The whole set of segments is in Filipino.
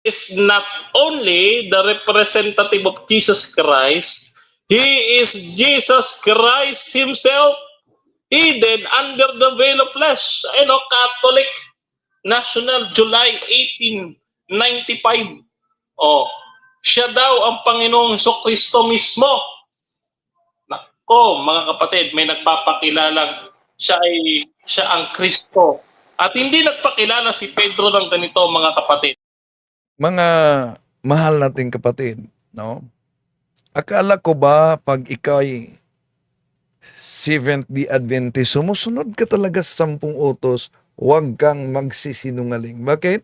is not only the representative of Jesus Christ, he is Jesus Christ himself, hidden under the veil of flesh. Catholic National, July 1895. Siya daw ang Panginoong Kristo mismo. Nako, mga kapatid, may nagpapakilalang siya ang Kristo. At hindi nagpakilala si Pedro ng ganito, mga kapatid. Mga mahal nating kapatid, no? Akala ko ba pag ikaw'y Seventh-day Adventist, sumusunod ka talaga sa 10 utos, huwag kang magsisinungaling. Bakit?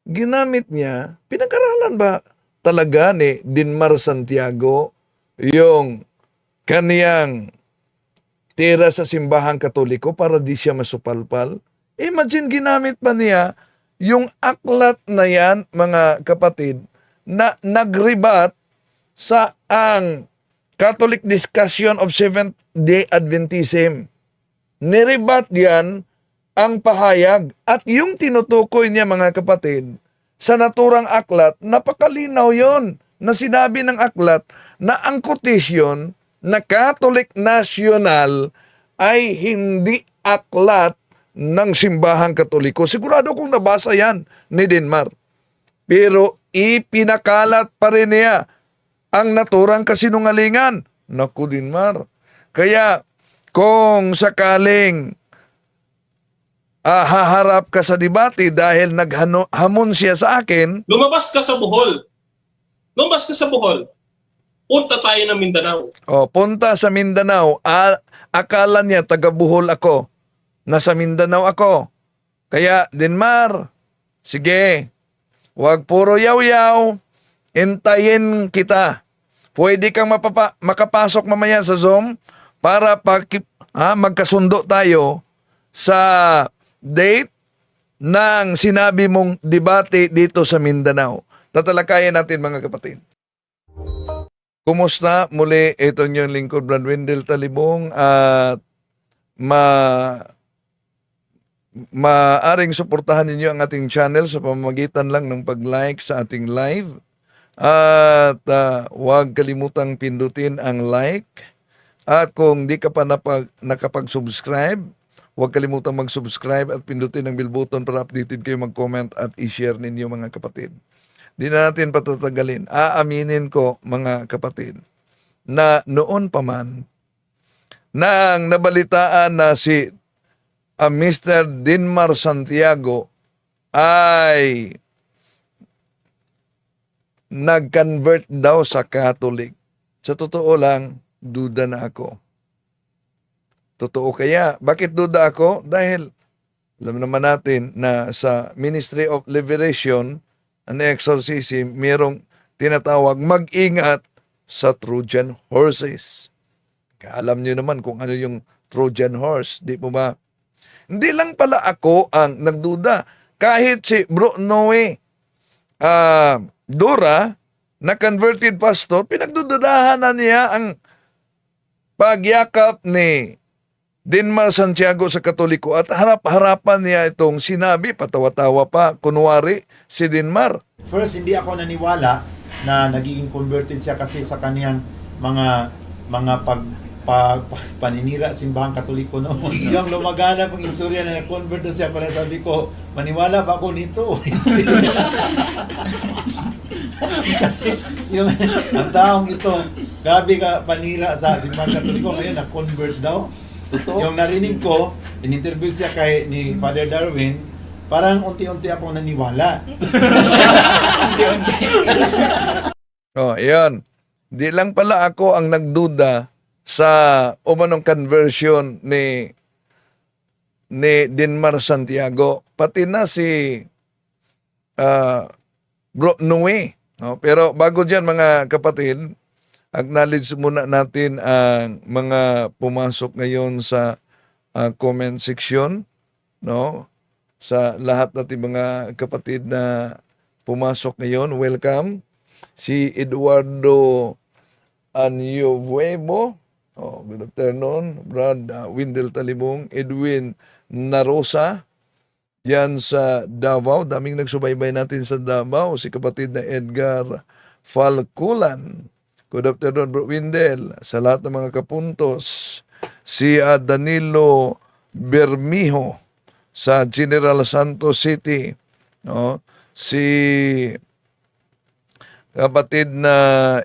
Ginamit niya, pinag-aralan ba talaga ni Dinmar Santiago yung kaniyang tira sa simbahang Katoliko para di siya masupalpal? Imagine, ginamit pa niya yung aklat na yan, mga kapatid, na nagribat sa ang Catholic Discussion of Seventh-day Adventism. Niribat yan ang pahayag. At yung tinutukoy niya, mga kapatid, sa naturang aklat, napakalinaw yon na sinabi ng aklat na ang quotation na Catholic National ay hindi aklat ng simbahang Katoliko. Sigurado kong nabasa yan ni Dinmar. Pero ipinakalat pa rin niya ang naturang kasinungalingan. Naku, Dinmar. Kaya kung sakaling haharap ka sa debate dahil naghamon siya sa akin, lumabas ka sa Bohol. Punta tayo ng Mindanao. Punta sa Mindanao. Akala niya taga Bohol ako. Nasa Mindanao ako. Kaya, Dinmar, sige, wag puro yaw-yaw, intayin kita. Pwede kang makapasok mamaya sa Zoom para magkasundo tayo sa date ng sinabi mong debate dito sa Mindanao. Tatalakayan natin, mga kapatid. Kumusta? Muli, ito yung lingkod, Brad Wendell Talibong, at maaring suportahan ninyo ang ating channel sa pamamagitan lang ng pag-like sa ating live. At huwag kalimutang pindutin ang like. At kung di ka pa nakapag-subscribe, huwag kalimutang mag-subscribe at pindutin ang bell button para updated kayo, mag-comment at i-share ninyo, mga kapatid. Di na natin patatagalin. Aaminin ko, mga kapatid, na noon pa man, nang nabalitaan na si Mr. Dinmar Santiago ay nag-convert daw sa Catholic. Sa totoo lang, duda na ako. Totoo kaya? Bakit duda ako? Dahil alam naman natin na sa Ministry of Liberation and Exorcism, mayroong tinatawag mag-ingat sa Trojan horses. Alam niyo naman kung ano yung Trojan horse, di po ba? Hindi lang pala ako ang nagduda. Kahit si Bro Noe Dora, na converted pastor, pinagdududahan na niya ang pagyakap ni Dinmar Santiago sa Katoliko at harap-harapan niya itong sinabi, patawa-tawa pa, kunwari si Dinmar. First, hindi ako naniwala na nagiging converted siya kasi sa kaniyang mga paninira simbahang Katoliko noon. Yung lumaganap ang istorya na nag-convert siya, para sabi ko, maniwala ba ako nito? Kasi yung ang taong ito, grabe ka panira sa simbahang Katoliko, ngayon nag-convert daw. Yung narinig ko, in-interview siya ni Father Darwin, parang unti-unti akong naniwala. Yan. Di lang pala ako ang nagduda sa umanong conversion ni Dinmar Santiago. Pati na si Bro Noe. Pero bago dyan, mga kapatid, acknowledge muna natin ang mga pumasok ngayon sa comment section, no? Sa lahat natin mga kapatid na pumasok ngayon, welcome. Si Eduardo Anyovuebo, good afternoon. Brad Wendell Talibong, Edwin Narosa, yan sa Davao. Daming nagsubaybay natin sa Davao. Si kapatid na Edgar Falculan. Good afternoon, Bro Windel. Sa lahat ng mga kapuntos. Si Danilo Bermijo sa General Santos City. No? Si kapatid na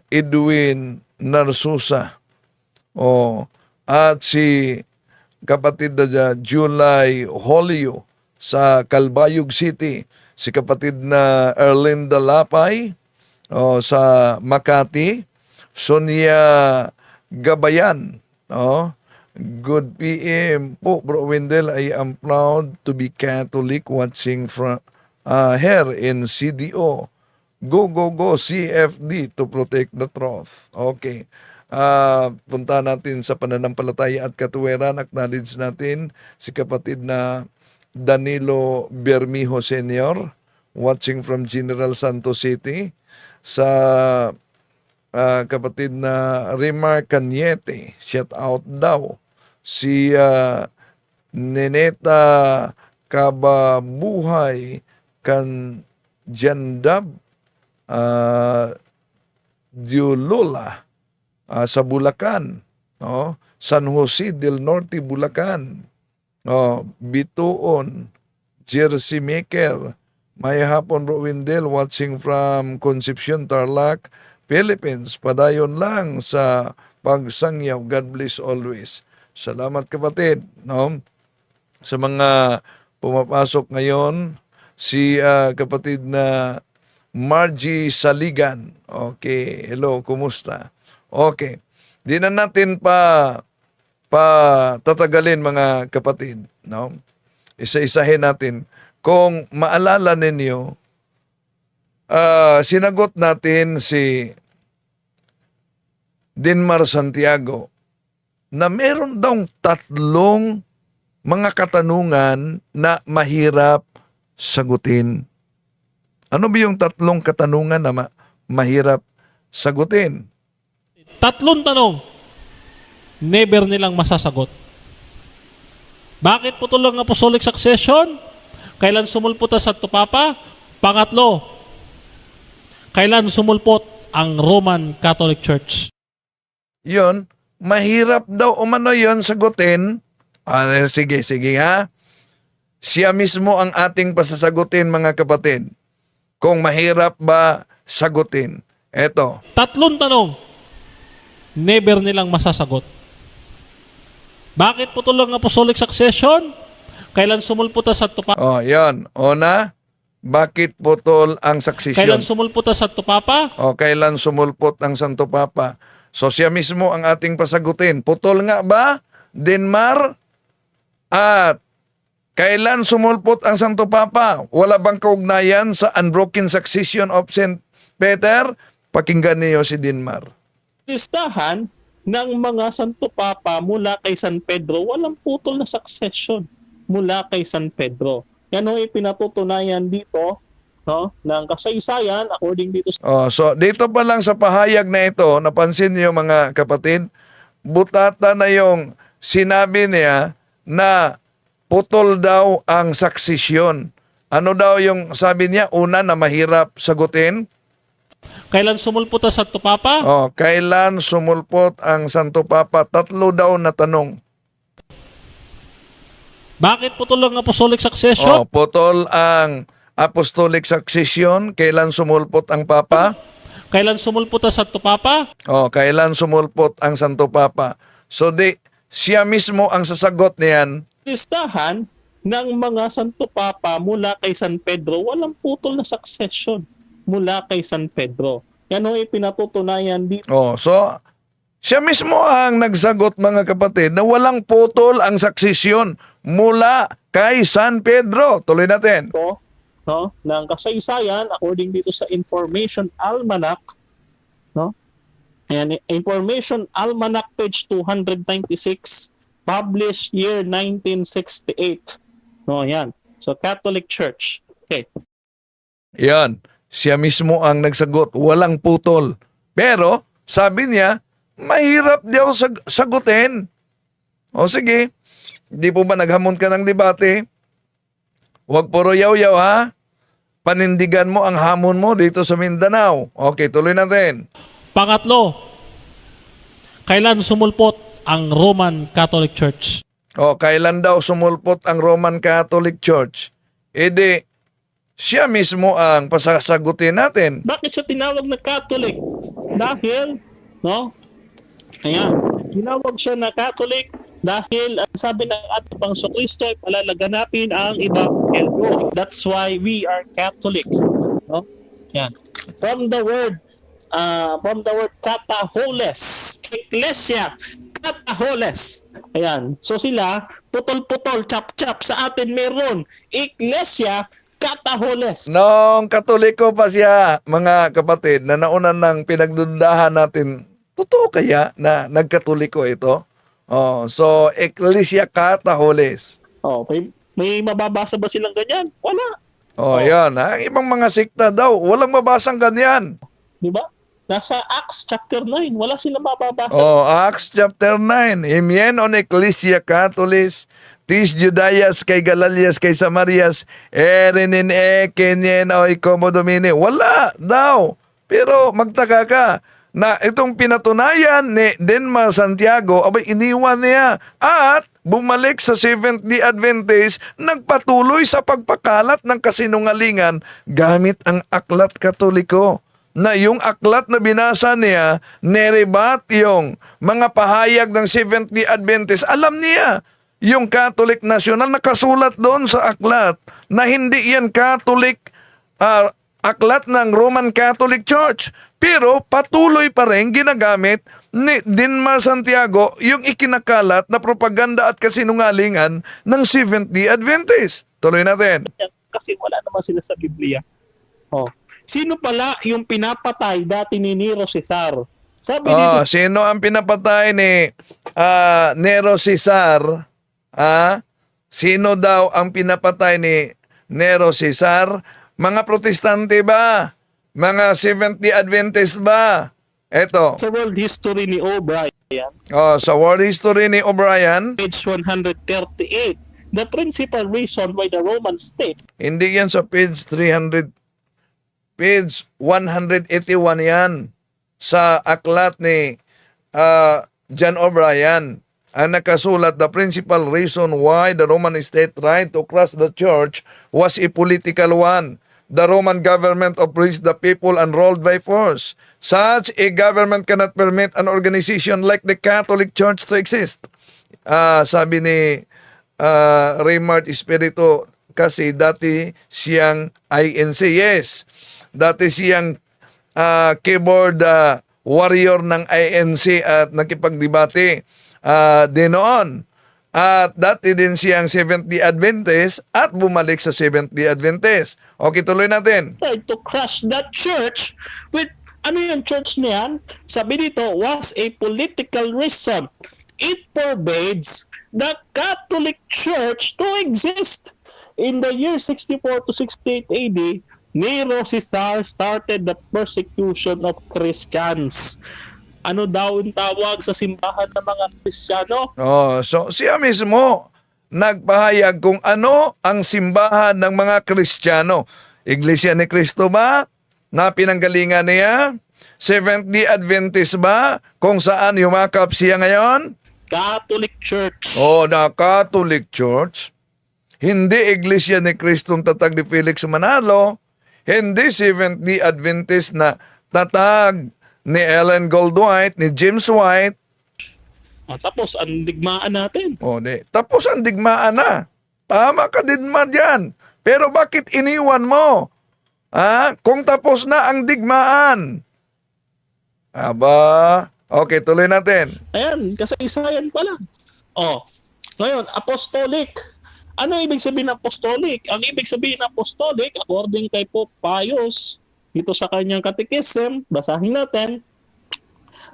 Edwin Narsusa. At si kapatid na July Holio sa Calbayog City. Si kapatid na Erlinda Lapay sa Makati. Sonia Gabayan. Good PM po, Bro Wendell. I am proud to be Catholic watching from here in CDO. Go, go, go, CFD to protect the truth. Okay. Punta natin sa pananampalataya at katuwiran. Acknowledge natin si kapatid na Danilo Bermijo Sr. watching from General Santos City. Sa kapatid na Rimar Cañete, shout out daw. Si Neneta Kababuhay Kanjandab Diolola sa Bulacan, San Jose del Norte, Bulacan, Bituon, Jersey Maker. May hapon, Bro Windel, watching from Concepcion, Tarlac, Philippines. Padayon lang sa pagsangyaw. God bless always. Salamat kapatid. Sa mga pumapasok ngayon, si kapatid na Margie Saligan. Okay, hello, kumusta? Okay, di na natin tatagalin mga kapatid. Isa-isahin natin. Kung maalala ninyo, sinagot natin si Dinmar Santiago na meron daw tatlong mga katanungan na mahirap sagutin. Ano ba yung tatlong katanungan na mahirap sagutin? Tatlong tanong, never nilang masasagot. Bakit putol ang apostolic succession? Kailan sumulpot ang Santo Papa? Pangatlo, kailan sumulpot ang Roman Catholic Church? Yun, mahirap daw umano yun sagutin. Sige ha. Siya mismo ang ating pasasagutin mga kapatid. Kung mahirap ba sagutin. Eto. Tatlong tanong, never nilang masasagot. Bakit putol ang apostolic succession? Kailan sumulpot ang Santo Papa? Yan. Una, bakit putol ang succession? Kailan sumulpot ang Santo Papa? Kailan sumulpot ang Santo Papa? So siya mismo ang ating pasagutin. Putol nga ba, Dinmar? At kailan sumulpot ang Santo Papa? Wala bang kaugnayan sa unbroken succession of St. Peter? Pakinggan niyo si Dinmar. Listahan ng mga Santo Papa mula kay San Pedro, walang putol na succession mula kay San Pedro. Yan ho ipinatutunayan dito ng kasaysayan according dito sa So dito pa lang sa pahayag na ito, napansin niyo mga kapatid, butata na yung sinabi niya na putol daw ang succession. Ano daw yung sabi niya? Una na mahirap sagutin. Kailan sumulpot ang Santo Papa? Kailan sumulpot ang Santo Papa? Tatlo daw na tanong. Bakit putol ang apostolic succession? Putol ang apostolic succession. Kailan sumulpot ang Papa? Kailan sumulpot ang Santo Papa? Kailan sumulpot ang Santo Papa? So siya mismo ang sasagot niyan. listahan ng mga Santo Papa mula kay San Pedro, walang putol na succession mula kay San Pedro. Yan ho ipinatutunayan dito. So siya mismo ang nagsagot mga kapatid na walang putol ang succession mula kay San Pedro. Tuloy natin. Ng kasaysayan according dito sa Information Almanac, Ayan, Information Almanac page 296, published year 1968. Ayan. So Catholic Church. Okay. Yan. Siya mismo ang nagsagot. Walang putol. Pero, sabi niya, mahirap daw sagutin. Sige. Di po ba naghamon ka ng debate? Huwag puro yaw-yaw ha. Panindigan mo ang hamon mo dito sa Mindanao. Okay, tuloy natin. Pangatlo, kailan sumulpot ang Roman Catholic Church? O, kailan daw sumulpot ang Roman Catholic Church? Edi, siya mismo ang pasasagutin natin. Bakit siya tinawag na Catholic? Dahil, no? Ayan, tinawag siya na Catholic dahil ang sabi ng ating Panginoon Kristo ay palalaganapin ang Ebanghelyo. That's why we are Catholic. No? Yan. From the word kataholes, Ecclesia, kataholes. Ayan. So sila, putol-putol, chap-chap. Sa atin meron, Ecclesia, kataholes. Noong Katoliko pa siya, mga kapatid, na nauna ng pinagdudahan natin, totoo kaya na nagkatoliko ito? Oh, so, Ecclesia Kataholes. Oh, may mababasa ba silang ganyan? Wala. Oh, yan. Ang ibang mga sikta daw, walang mabasang ganyan. Di ba? Nasa Acts chapter 9, wala silang mababasa. Oh, Acts chapter 9. Himyen on Ecclesia Catholis, tis Judaias kay Galalias kay Samarias, erinin kenyen oy como domine. Wala daw. Pero magtaka ka na itong pinatunayan ni Denmar Santiago, abay iniwan niya at bumalik sa Seventh-day Adventist, nagpatuloy sa pagpakalat ng kasinungalingan gamit ang aklat Katoliko. Na yung aklat na binasa niya, nerebat yung mga pahayag ng Seventh-day Adventist. Alam niya, yung Catholic National nakasulat doon sa aklat na hindi yan Catholic aklat ng Roman Catholic Church. Pero patuloy pa rin ginagamit ni Denmar Santiago yung ikinakalat na propaganda at kasinungalingan ng Seventh-day Adventist. Tuloy natin. Kasi wala naman sila sa Biblia. Oh. Sino pala yung pinapatay dati ni Nero Cesar? Sabi dito, sino ang pinapatay ni Nero Cesar? Sino daw ang pinapatay ni Nero Cesar? Mga Protestante ba? Mga Seventh-day Adventist ba? Eto. sa World History ni O'Brien, Sa World History ni O'Brien, page 138, the principal reason why the Roman state hindi yan sa page 300, page 181 yan sa aklat ni John O'Brien. Ang nakasulat, the principal reason why the Roman state tried to crush the church was a political one. The Roman government oppressed the people and ruled by force. Such a government cannot permit an organization like the Catholic Church to exist. Sabi ni Raymart Espiritu, kasi dati siyang INC. Yes, dati siyang keyboard warrior ng INC at nakipagdebate din noon. At dati din siyang Seventh-day Adventist at bumalik sa Seventh-day Adventist. Okay, tuloy natin. tried to crush that church with, ano yung church niyan? Sabi dito, was a political reason. It forbids the Catholic Church to exist. In the year 64 to 68 AD, Nero Caesar started the persecution of Christians. Ano daw ang tawag sa simbahan ng mga Kristiyano? So siya mismo nagpahayag kung ano ang simbahan ng mga Kristiyano. Iglesia ni Cristo ba? Na pinanggalingan niya? Seventh-day Adventist ba? Kung saan yumakap siya ngayon? Catholic Church. Na Catholic Church. Hindi Iglesia ni Cristo ang tatag ni Felix Manalo. Hindi Seventh-day Adventist na tatag ni Ellen Goldwhite, ni James White. Tapos, ang digmaan natin. Tapos ang digmaan na. Tama ka din man dyan. Pero bakit iniwan mo? Kung tapos na ang digmaan. Okay, tuloy natin. Ayan, kasaysayan pa lang. Ngayon, apostolic. Ano ibig sabihin ng apostolic? Ang ibig sabihin ng apostolic, according kay Pope Pius, dito sa kanyang catechism, basahin natin.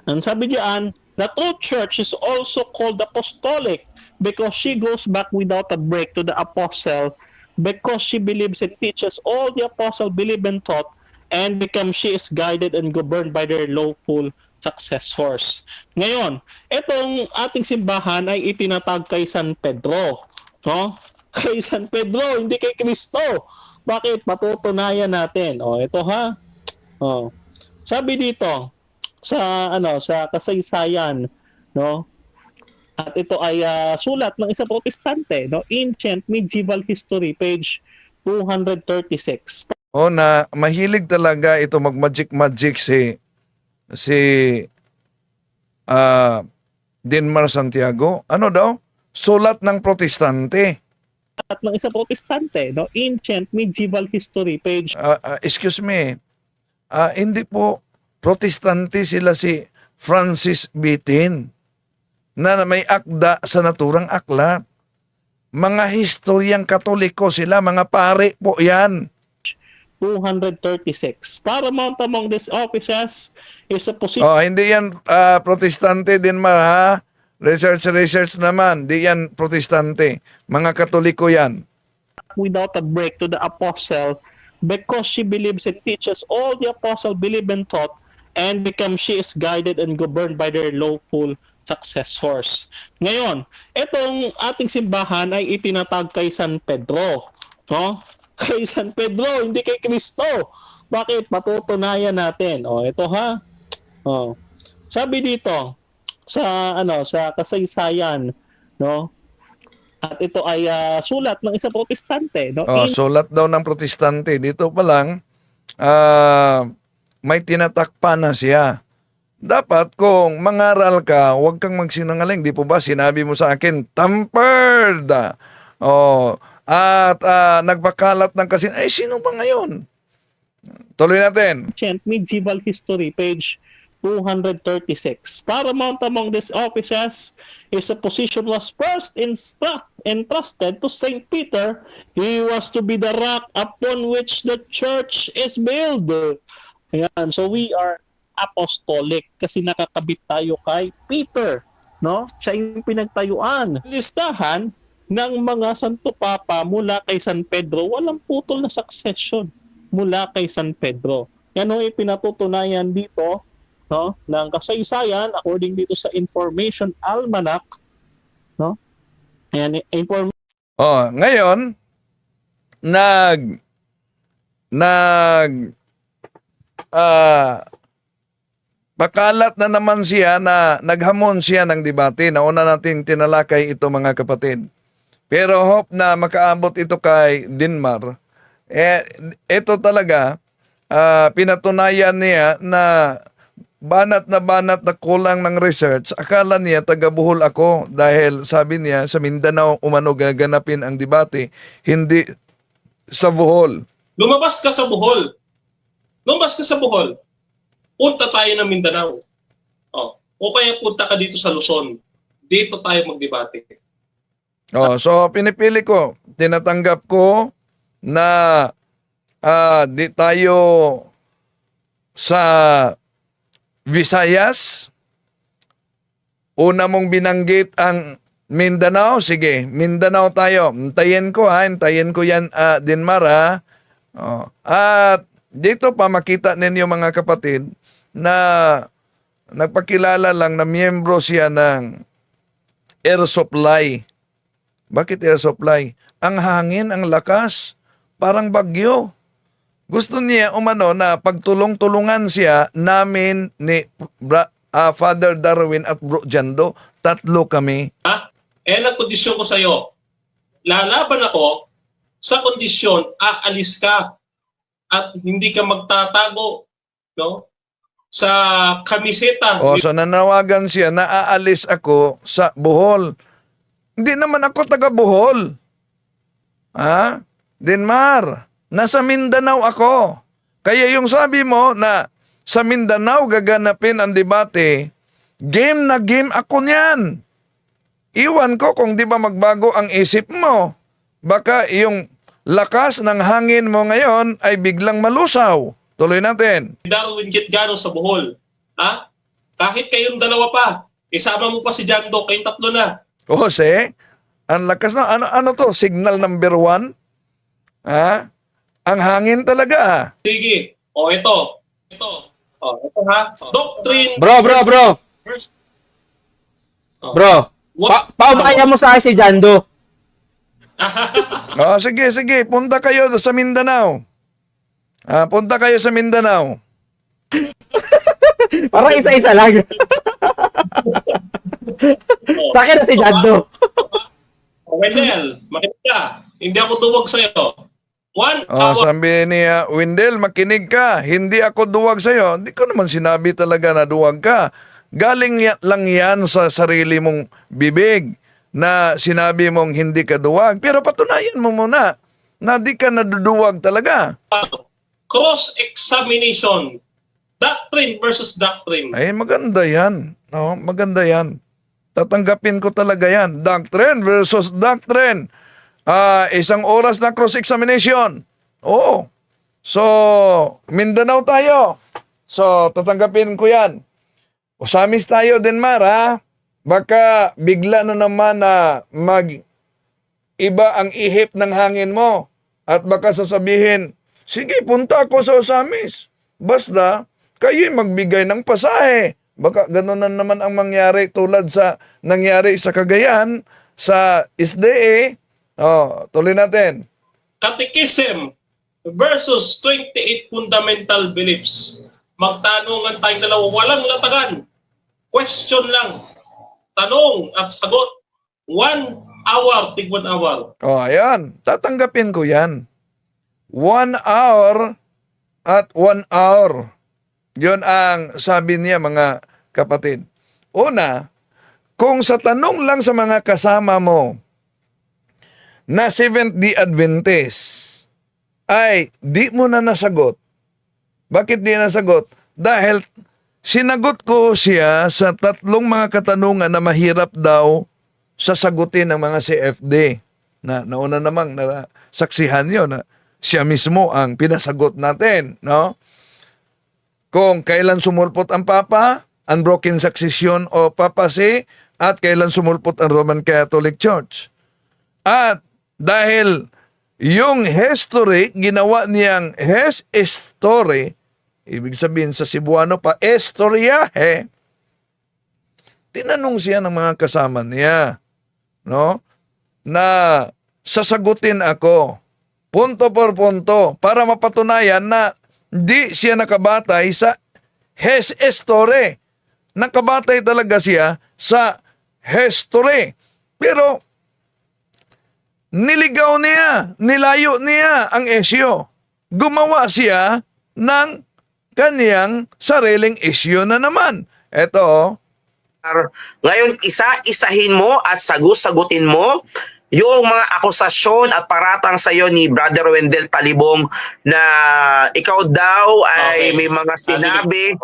Ang sabi diyan, the true church is also called apostolic because she goes back without a break to the apostle, because she believes and teaches all the apostle believed and taught, and she is guided and governed by their lawful successors. Ngayon, itong ating simbahan ay itinatag kay San Pedro. No? kay San Pedro, hindi kay Kristo. Bakit? Patutunayan natin. Ito ha. Sabi dito sa sa kasaysayan, no? At ito ay sulat ng isang protestante, no? Ancient Medieval History, page 236. Na mahilig talaga ito mag-magic si Dinmar Santiago. Ano daw? Sulat ng protestante. At ng isang protestante, no? Ancient Medieval History, page Excuse me. Hindi po protestante sila si Francis Bitin na may akda sa naturang aklat. Mga historyang katoliko sila, mga pare po yan. 236. Paramount among these officers is a position Hindi yan protestante din ha. Research naman. Di yan protestante. Mga katoliko yan. without a break to the apostle because she believes and teaches all the apostle believe and taught, and she is guided and governed by their lawful successors. Ngayon, itong ating simbahan ay itinatag kay San Pedro. No? Kay San Pedro, hindi kay Kristo. Bakit? Patutunayan natin. Ito ha. Sabi dito sa sa kasaysayan, no? At ito ay sulat ng isang protestante, no? Sulat daw ng protestante. Dito pa lang may tinatakpan na siya. Dapat kung mangaral ka, huwag kang magsinungaling. Di po ba sinabi mo sa akin, tampered. At nagpakalat ng kasin. Ay, sino ba ngayon? Tuloy natin. Ancient Medieval History, page 236. Paramount among these officers is a position was first entrusted to Saint Peter. He was to be the rock upon which the church is built. Ayan. So we are apostolic kasi nakakabit tayo kay Peter, no? Siya yung pinagtayuan. Listahan ng mga Santo Papa mula kay San Pedro, walang putol na succession mula kay San Pedro. Yan ang ipinatutunayan dito, no, ng kasaysayan according dito sa Information Almanac, no? Ayan, Ngayon pakalat na naman siya na naghamon siya ng debate. Nauna nating tinalakay ito, mga kapatid. Pero hope na makaabot ito kay Dinmar. Ito talaga pinatunayan niya na banat na kulang ng research. Akala niya taga Bohol ako dahil sabi niya sa Mindanao umano gaganapin ang debate, hindi sa Bohol. lumabas ka sa Bohol. Punta tayo ng Mindanao. O kaya punta ka dito sa Luzon. Dito tayo magdebate. So pinipili ko, tinatanggap ko na di tayo sa Visayas. Una mong binanggit ang Mindanao, sige, Mindanao tayo. Hintayin ko yan, Dinmar ha. At dito pa makita ninyo, mga kapatid, na nagpakilala lang na miyembro siya ng Air Supply. Bakit Air Supply? Ang hangin, ang lakas, parang bagyo. Gusto niya umano na pagtulong-tulungan siya namin ni Father Darwin at Bro Jando. Tatlo kami. Ang kondisyon ko sa'yo, lalaban ako sa kondisyon, aalis ka at hindi ka magtatago, no? Sa kamiseta. So nanawagan siya na aalis ako sa Bohol. Hindi naman ako taga Bohol. Dinmar, nasa Mindanao ako. Kaya yung sabi mo na sa Mindanao gaganapin ang debate, game na game ako niyan. Iwan ko kung di ba magbago ang isip mo. Baka yung lakas ng hangin mo ngayon ay biglang malusaw. Tuloy natin. Darwin Gitgano sa Bohol. Kahit kayong dalawa pa, isama mo pa si Jando, kayong tatlo na. Jose, ang lakas na. Ano to? Signal number 1? Ang hangin talaga. Sige. Ito. Ito ha. Doctrine. Bro. First. Bro, paubayan mo sa akin si Jando. Sige, sige. Punta kayo sa Mindanao. Punta kayo sa Mindanao. Parang isa-isa lang. Sa akin na si Jando. Wendell, makinig ka. Hindi ako duwag sa'yo. 1 hour. Sabi ni Wendell, makinig ka. Hindi ako duwag sa'yo. Hindi ko naman sinabi talaga na duwag ka. Galing lang yan sa sarili mong bibig na sinabi mong hindi ka duwag. Pero patunayan mo muna na di ka naduduwag talaga. Cross-examination. Doctrine versus doctrine. Ay, maganda yan. Maganda yan. Tatanggapin ko talaga yan. Doctrine versus doctrine. Isang oras na cross-examination. Oo. So, Mindanao tayo. So, tatanggapin ko yan. Usamis tayo, Denmar, ha? Baka bigla na naman na iba ang ihip ng hangin mo. At baka sasabihin, sige, punta ako sa Usamis. Basta, kayo'y magbigay ng pasahe. Baka gano'n na naman ang mangyari tulad sa nangyari sa Cagayan, sa SDA. Tuloy natin. Catechism versus 28 fundamental beliefs. Magtanungan tayong dalawa, walang latagan. Question lang. Tanong at sagot. 1 hour, tig 1 hour. Ayan. Tatanggapin ko yan. 1 hour at 1 hour. Yun ang sabi niya, mga kapatid. Una, kung sa tanong lang sa mga kasama mo na Seventh-day Adventist ay di mo na nasagot. Bakit di nasagot? Dahil sinagot ko siya sa 3 mga katanungan na mahirap daw sasagutin ng mga CFD. Nauna namang saksihan yun na siya mismo ang pinasagot natin. No? Kung kailan sumulpot ang Papa, unbroken succession o papacy, at kailan sumulpot ang Roman Catholic Church. At dahil yung history, ginawa niyang history, ibig sabihin sa Cebuano pa, estoryahe, tinanong siya ng mga kasama niya, no? Na sasagutin ako, punto por punto, para mapatunayan na di siya nakabatay sa history. Nakabatay talaga siya sa history. Pero niligaw niya, nilayo niya ang isyu. Gumawa siya ng kaniyang sariling isyu na naman. Ito, ngayon, isa-isahin mo at sagutin mo yung mga akusasyon at paratang sa iyo ni Brother Wendell Talibong na ikaw daw ay may mga sinabi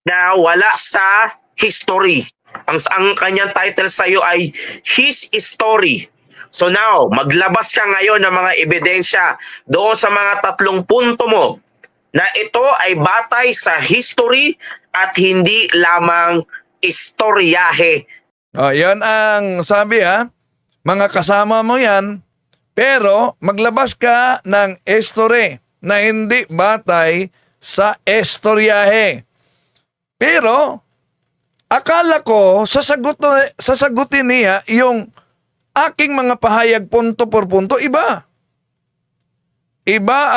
na wala sa history. Ang kanyang title sa iyo ay His Story. So now, maglabas ka ngayon ng mga ebidensya doon sa mga 3 punto mo na ito ay batay sa history at hindi lamang istoryahe. yan ang sabi mga kasama mo yan, pero maglabas ka ng history na hindi batay sa istoryahe. Pero akala ko sasagutin niya yung aking mga pahayag punto por punto. Iba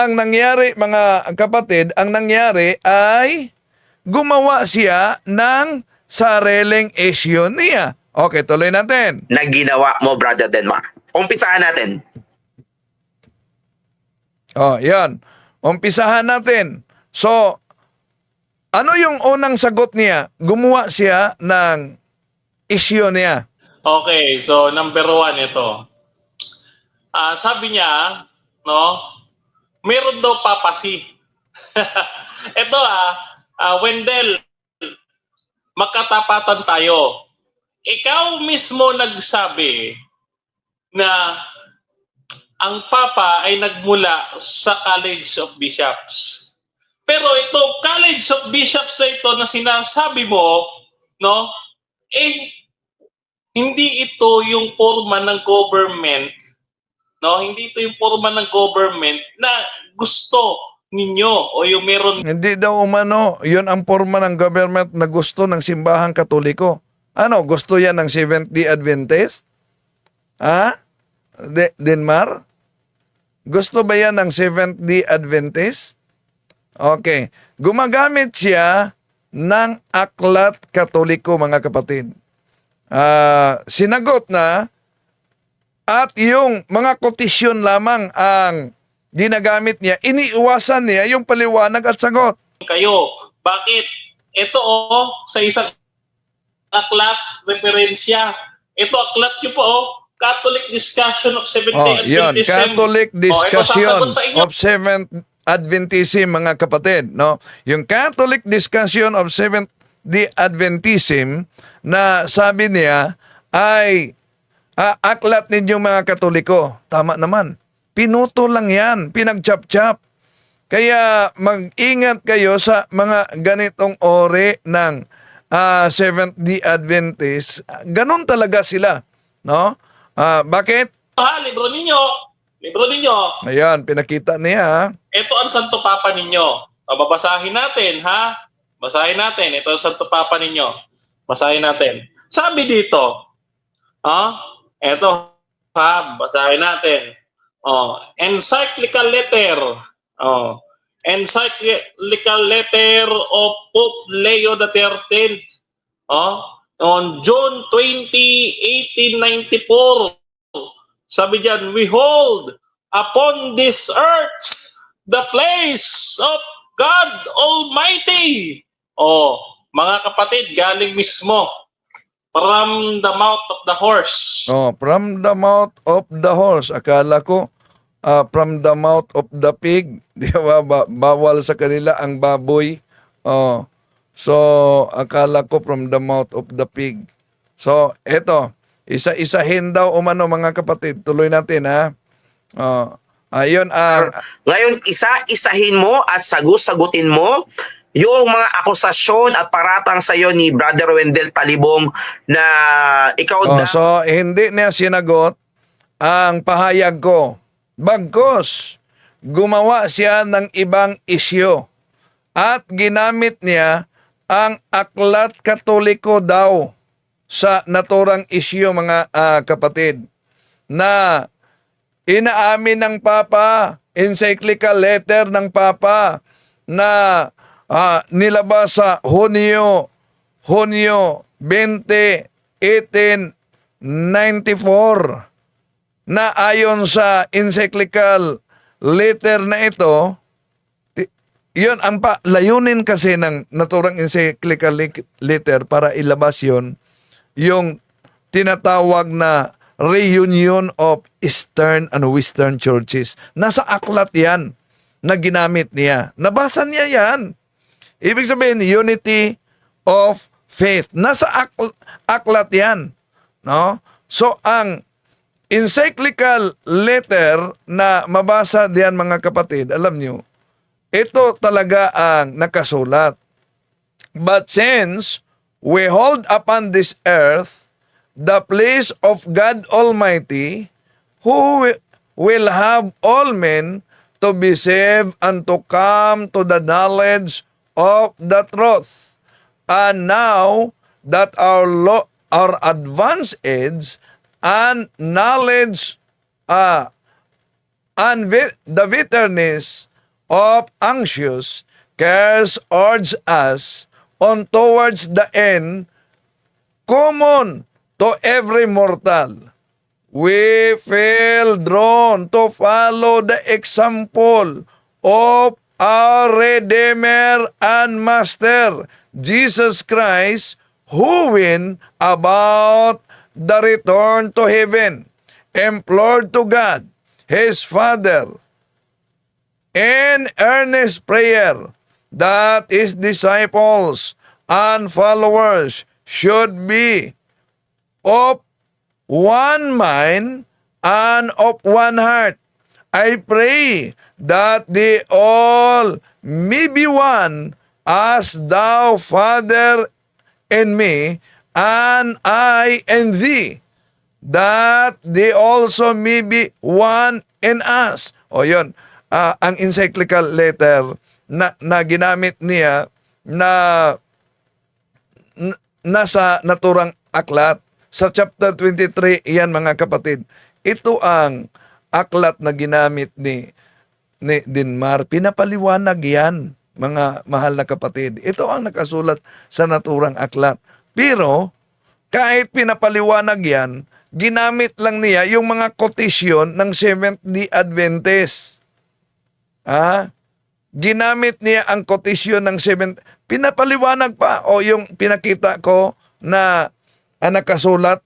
ang nangyari, mga kapatid. Ang nangyari ay gumawa siya ng sariling issue niya. Okay, tuloy natin. Na ginawa mo, Brother Denmark. Umpisahan natin. Yan. Umpisahan natin. So, ano yung unang sagot niya? Gumawa siya ng issue niya. Okay, so number 1 ito. Sabi niya, no, meron daw papasi. Ito Wendell, magkatapatan tayo. Ikaw mismo nagsabi na ang Papa ay nagmula sa College of Bishops. Pero ito, College of Bishops na ito na sinasabi mo, no, hindi ito yung forma ng government, no? Hindi ito yung forma ng government na gusto ninyo o yung meron. Hindi daw umano, yun ang forma ng government na gusto ng simbahang Katoliko. Ano, gusto yan ng Seventh-day Adventist? Denmar? Gusto ba yan ng Seventh-day Adventist? Okay. Gumagamit siya ng aklat katoliko, mga kapatid. Sinagot na at yung mga kotisyon lamang ang ginagamit niya. Iniiwasan niya yung paliwanag at sagot. Kayo. Bakit? Ito sa isang aklat, referensya. Ito aklat nyo po, Catholic Discussion of Seventh-day Yun, Adventism. Catholic Ito Discussion sasagot sa inyo. of Seventh Adventism, mga kapatid, no? Yung Catholic Discussion of Seventh-day Adventism na sabi niya ay aklat ninyo mga Katoliko. Tama naman. Pinuto lang yan, pinagchap-chap. Kaya mag-ingat kayo sa mga ganitong ore ng Seventh-day Adventist. Ganon talaga sila, no? Bakit? Libro ninyo. Libro ninyo. Ayan, pinakita niya, ha? Ito ang Santo Papa ninyo. Babasahin natin, ha? Basahin natin. Ito ang Santo Papa ninyo. Basahin natin. Sabi dito, ito, ha? Basahin natin. Encyclical letter. Encyclical letter of Pope Leo XIII. On June 20, 1894. Sabi diyan, we hold upon this earth the place of God Almighty. Mga kapatid, galing mismo from the mouth of the horse. From the mouth of the horse. Akala ko, from the mouth of the pig. Di ba? Bawal sa kanila ang baboy. So, akala ko from the mouth of the pig. So, eto. Isa-isahin daw umano, mga kapatid. Tuloy natin, ha? Ayun ang... Ngayon, isa-isahin mo at sagutin mo yung mga akusasyon at paratang sa iyo ni Brother Wendell Talibong na ikaw So, hindi niya sinagot ang pahayag ko. Bagkus, gumawa siya ng ibang isyo at ginamit niya ang aklat katoliko daw sa naturang isyo, mga kapatid, na inaamin ng Papa, encyclical letter ng Papa na nilabas sa Hunyo 20, 1894 na ayon sa encyclical letter na ito, yun ang layunin kasi ng naturang encyclical letter para ilabas yun, yung tinatawag na reunion of Eastern and Western churches. Nasa aklat yan na ginamit niya. Nabasa niya yan. Ibig sabihin, unity of faith. Nasa aklat yan. No? So, ang encyclical letter na mabasa diyan, mga kapatid, alam nyo, ito talaga ang nakasulat. But since we hold upon this earth the place of God Almighty, who will have all men to be saved and to come to the knowledge of the truth. And now that our advanced age and knowledge and the bitterness of anxious cares urge us on towards the end common to every mortal. We feel drawn to follow the example of our Redeemer and Master, Jesus Christ, who went about the return to heaven, implored to God, His Father, in earnest prayer that His disciples and followers should be of one mind and of one heart. I pray that they all may be one, as thou, Father, in me, and I in thee, that they also may be one in us. O yun, ang encyclical letter na ginamit niya na nasa naturang aklat. Sa chapter 23, yan, mga kapatid. ito ang aklat na ginamit ni Dinmar. Pinapaliwanag yan, mga mahal na kapatid. Ito ang nakasulat sa naturang aklat. Pero, kahit pinapaliwanag yan, ginamit lang niya yung mga quotation ng Seventh-day Adventist. Ginamit niya ang quotation ng pinapaliwanag pa, o yung pinakita ko na nakasulat,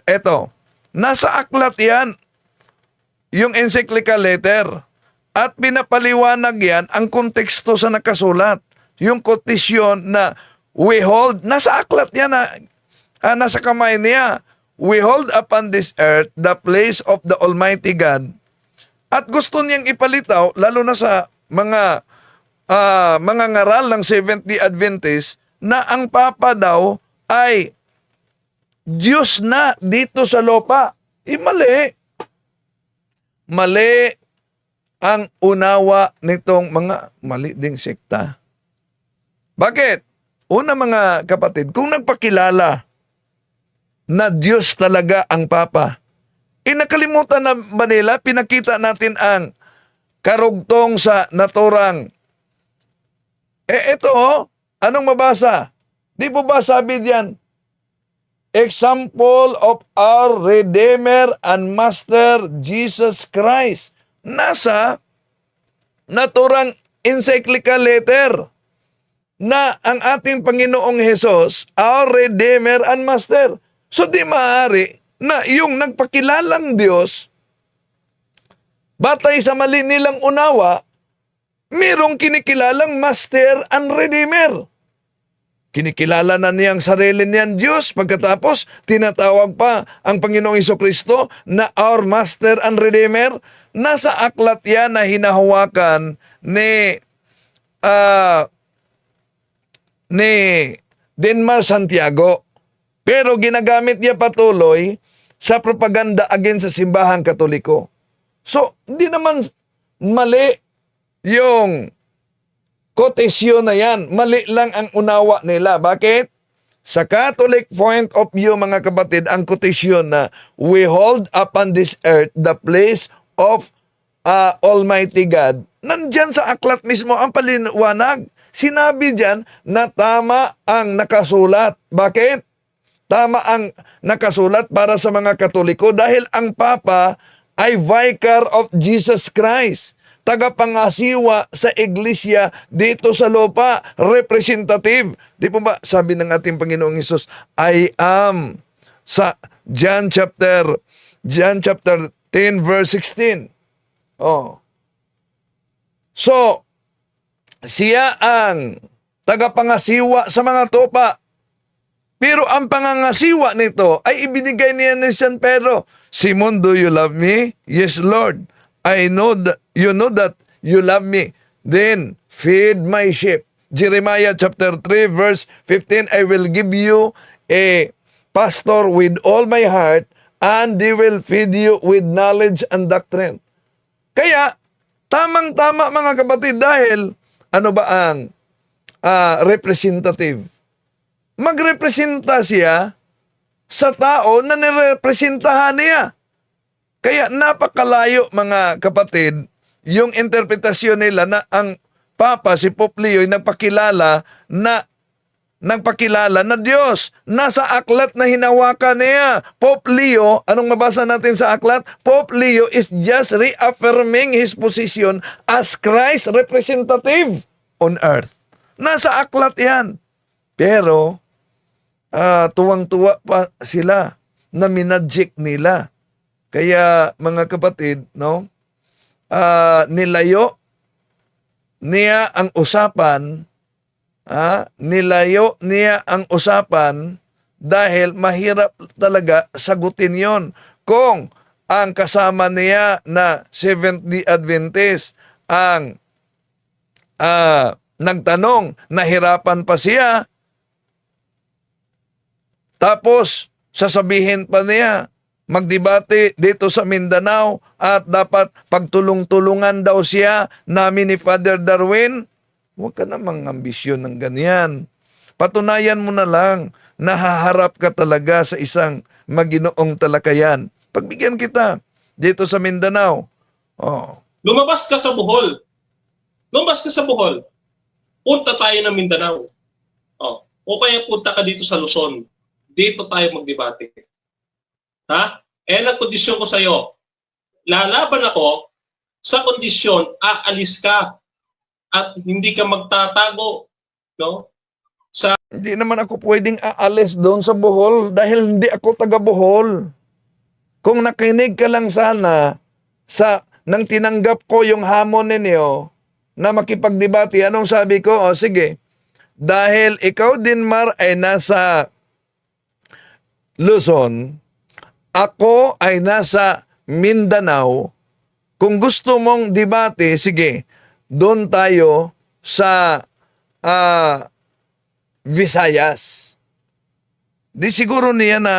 eto, nasa aklat yan, yung encyclical letter. At pinapaliwanag yan ang konteksto sa nakasulat. Yung quotation na we hold, nasa aklat yan nasa kamay niya. We hold upon this earth the place of the Almighty God. At gusto niyang ipalitaw, lalo na sa mga ngaral ng Seventh-day Adventist, na ang Papa daw ay Diyos na dito sa lupa. Mali. Mali ang unawa nitong mga mali ding sekta. Bakit? Una, mga kapatid, kung nagpakilala na Diyos talaga ang Papa, nakalimutan na ba nila, pinakita natin ang karugtong sa naturang. Ito anong mabasa? Di po ba sabi diyan, example of our Redeemer and Master Jesus Christ. Nasa naturang encyclical letter na ang ating Panginoong Hesus, our Redeemer and Master. So di maaari na yung nagpakilalang Diyos, batay sa mali nilang unawa, mayroong kinikilalang Master and Redeemer. Kinikilala na niyang sarili niyan Diyos, pagkatapos tinatawag pa ang Panginoong Hesukristo na our Master and Redeemer. Nasa aklat yan na hinahawakan ni Dinmar Santiago. Pero ginagamit niya patuloy sa propaganda against sa simbahang Katoliko. So, hindi naman mali yung quotation na yan. Mali lang ang unawa nila. Bakit? Sa Catholic point of view, mga kapatid, ang quotation na we hold upon this earth the place of Almighty God, nandyan sa aklat mismo ang paliwanag. Sinabi dyan na tama ang nakasulat. Bakit? Tama ang nakasulat para sa mga Katoliko dahil ang Papa ay Vicar of Jesus Christ, tagapangasiwa sa iglesia dito sa lupa, representative. Di po ba sabi ng ating Panginoong Hesus, I am, sa John chapter 10 verse 16. So, siya ang tagapangasiwa sa mga tupa. Pero ang pangangasiwa nito ay ibinigay niya ni San Pedro. Simon, do you love me? Yes, Lord. I know that you love me. Then feed my sheep. Jeremiah chapter 3 verse 15, I will give you a pastor with all my heart, and they will feed you with knowledge and doctrine. Kaya, tamang-tama mga kapatid, dahil ano ba ang representative? Magrepresenta siya sa tao na nirepresentahan niya. Kaya napakalayo mga kapatid, yung interpretasyon nila na ang Papa, si Pope Leo, ay nagpakilala na Diyos. Nasa aklat na hinawakan niya. Pope Leo, anong mabasa natin sa aklat? Pope Leo is just reaffirming his position as Christ's representative on earth. Nasa aklat yan. Pero, tuwang-tuwa pa sila na minadjik nila. Kaya, mga kapatid, no? Nilayo niya ang usapan, dahil mahirap talaga sagutin yon. Kung ang kasama niya na Seventh-day Adventist ang nagtanong, nahirapan pa siya, tapos sasabihin pa niya, magdebate dito sa Mindanao at dapat pagtulong-tulungan daw siya namin ni Father Darwin. Huwag ka namang ambisyon ng ganyan. Patunayan mo na lang na haharap ka talaga sa isang maginoong talakayan. pagbigyan kita dito sa Mindanao. Oh. Lumabas ka sa Bohol. Lumabas ka sa Bohol. Punta tayo ng Mindanao. Oh. O kaya punta ka dito sa Luzon. Dito tayo magdebate. Ha? Ang kondisyon ko sa'yo, lalaban ako sa kondisyon, aalis ka at hindi ka magtatago. No? Hindi naman ako pwedeng aalis doon sa Bohol dahil hindi ako taga Bohol. Kung nakinig ka lang sana nang tinanggap ko yung hamon ninyo na makipagdebate, anong sabi ko? O sige, dahil ikaw Dinmar ay nasa Luzon, ako ay nasa Mindanao, kung gusto mong debate, sige, doon tayo sa Visayas. Di siguro niya na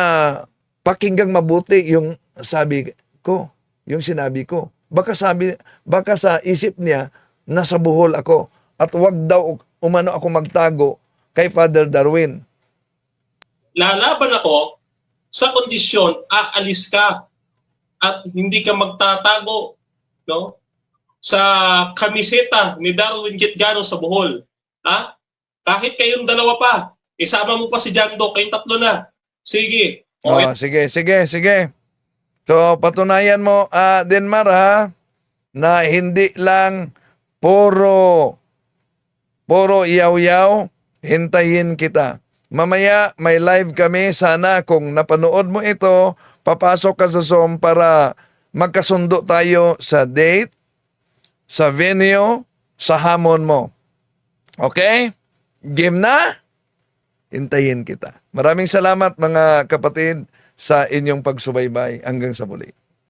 pakinggang mabuti yung sabi ko, yung sinabi ko. Baka sa isip niya, nasa Bohol ako at wag daw umano ako magtago kay Father Darwin. Lalaban ako sa kondisyon, aalis ka at hindi ka magtatago, no? Sa kamiseta ni Darwin Gitgano sa Bohol. Ha? Kahit kayong dalawa pa, isama mo pa si John Doe, kayong tatlo na. Sige. Oh, sige. So, patunayan mo, Denmar, ha, na hindi lang puro yaw-yaw, hintayin kita. Mamaya, may live kami. Sana kung napanood mo ito, papasok ka sa Zoom para magkasundo tayo sa date, sa venue, sa hamon mo. Okay? Game na? Hintayin kita. Maraming salamat mga kapatid sa inyong pagsubaybay. Hanggang sa muli.